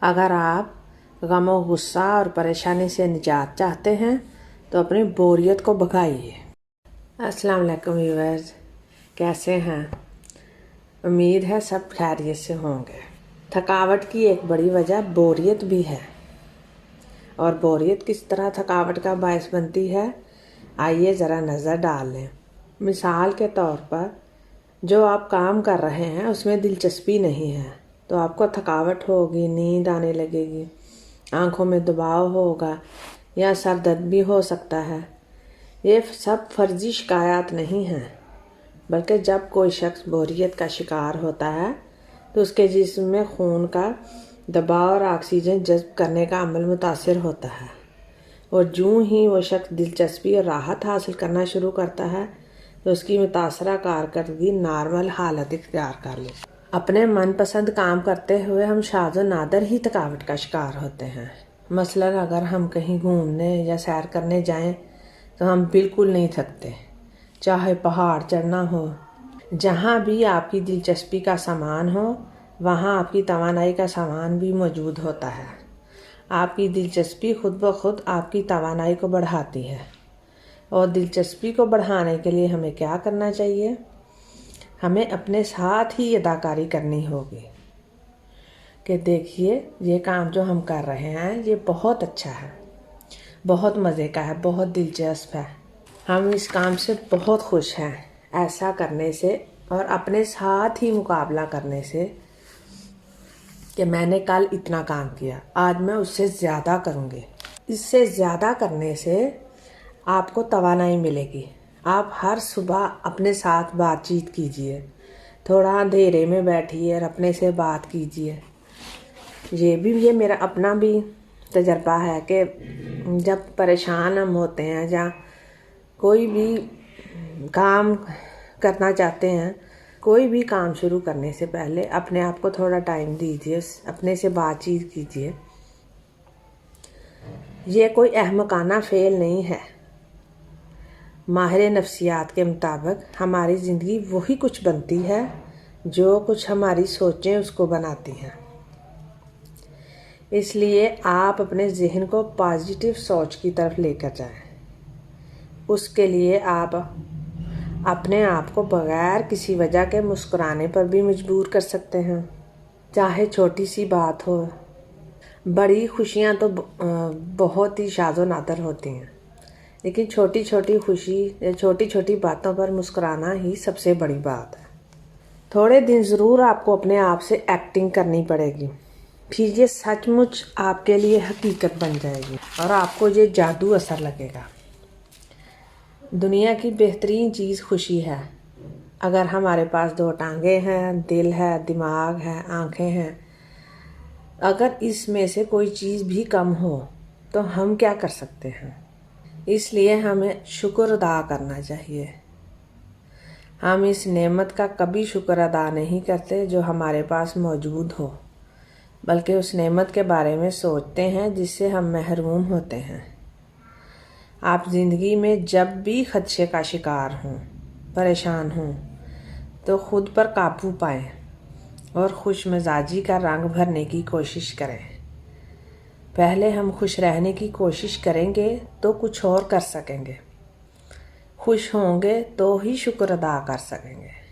اگر آپ غم و غصہ اور پریشانی سے نجات چاہتے ہیں تو اپنی بوریت کو بھگائیے۔ السلام علیکم ویورز، کیسے ہیں؟ امید ہے سب خیریت سے ہوں گے۔ تھکاوٹ کی ایک بڑی وجہ بوریت بھی ہے، اور بوریت کس طرح تھکاوٹ کا باعث بنتی ہے، آئیے ذرا نظر ڈال لیں۔ مثال کے طور پر جو آپ کام کر رہے ہیں اس میں دلچسپی نہیں ہے تو آپ کو تھکاوٹ ہوگی، نیند آنے لگے گی، آنکھوں میں دباؤ ہوگا یا سر درد بھی ہو سکتا ہے۔ یہ سب فرضی شکایات نہیں ہیں، بلکہ جب کوئی شخص بوریت کا شکار ہوتا ہے تو اس کے جسم میں خون کا دباؤ اور آکسیجن جذب کرنے کا عمل متاثر ہوتا ہے، اور جوں ہی وہ شخص دلچسپی اور راحت حاصل کرنا شروع کرتا ہے تو اس کی متاثرہ کارکردگی نارمل حالت اختیار کر لے۔ اپنے من پسند کام کرتے ہوئے ہم شاذ و نادر ہی تھکاوٹ کا شکار ہوتے ہیں۔ مثلاً اگر ہم کہیں گھومنے یا سیر کرنے جائیں تو ہم بالکل نہیں تھکتے، چاہے پہاڑ چڑھنا ہو۔ جہاں بھی آپ کی دلچسپی کا سامان ہو وہاں آپ کی توانائی کا سامان بھی موجود ہوتا ہے۔ آپ کی دلچسپی خود بخود آپ کی توانائی کو بڑھاتی ہے، اور دلچسپی کو بڑھانے کے لیے ہمیں کیا کرنا چاہیے؟ ہمیں اپنے ساتھ ہی اداکاری کرنی ہوگی کہ دیکھیے یہ کام جو ہم کر رہے ہیں یہ بہت اچھا ہے، بہت مزے کا ہے، بہت دلچسپ ہے، ہم اس کام سے بہت خوش ہیں۔ ایسا کرنے سے اور اپنے ساتھ ہی مقابلہ کرنے سے کہ میں نے کل اتنا کام کیا، آج میں اس سے زیادہ کروں گی، اس سے زیادہ کرنے سے آپ کو توانائی ملے گی۔ آپ ہر صبح اپنے ساتھ بات چیت کیجئے، تھوڑا اندھیرے میں بیٹھیے اور اپنے سے بات کیجئے۔ یہ میرا اپنا بھی تجربہ ہے کہ جب پریشان ہم ہوتے ہیں یا کوئی بھی کام کرنا چاہتے ہیں، کوئی بھی کام شروع کرنے سے پہلے اپنے آپ کو تھوڑا ٹائم دیجئے، اپنے سے بات چیت کیجئے۔ یہ کوئی احمقانہ فعل نہیں ہے۔ ماہر نفسیات کے مطابق ہماری زندگی وہی کچھ بنتی ہے جو کچھ ہماری سوچیں اس کو بناتی ہیں۔ اس لیے آپ اپنے ذہن کو پازیٹیو سوچ کی طرف لے کر جائیں۔ اس کے لیے آپ اپنے آپ کو بغیر کسی وجہ کے مسکرانے پر بھی مجبور کر سکتے ہیں، چاہے چھوٹی سی بات ہو۔ بڑی خوشیاں تو بہت ہی شاذ و نادر ہوتی ہیں، لیکن چھوٹی چھوٹی خوشی یا چھوٹی چھوٹی باتوں پر مسکرانا ہی سب سے بڑی بات ہے۔ تھوڑے دن ضرور آپ کو اپنے آپ سے ایکٹنگ کرنی پڑے گی، پھر یہ سچ مچ آپ کے لیے حقیقت بن جائے گی اور آپ کو یہ جادو اثر لگے گا۔ دنیا کی بہترین چیز خوشی ہے۔ اگر ہمارے پاس 2 ٹانگیں ہیں، دل ہے، دماغ ہے، آنکھیں ہیں، اگر اس میں سے کوئی چیز بھی کم ہو تو ہم کیا کر سکتے ہیں؟ اس لیے ہمیں شکر ادا کرنا چاہیے۔ ہم اس نعمت کا کبھی شکر ادا نہیں کرتے جو ہمارے پاس موجود ہو، بلکہ اس نعمت کے بارے میں سوچتے ہیں جس سے ہم محروم ہوتے ہیں۔ آپ زندگی میں جب بھی خدشے کا شکار ہوں، پریشان ہوں، تو خود پر قابو پائیں اور خوش مزاجی کا رنگ بھرنے کی کوشش کریں۔ پہلے ہم خوش رہنے کی کوشش کریں گے تو کچھ اور کر سکیں گے، خوش ہوں گے تو ہی شکر ادا کر سکیں گے۔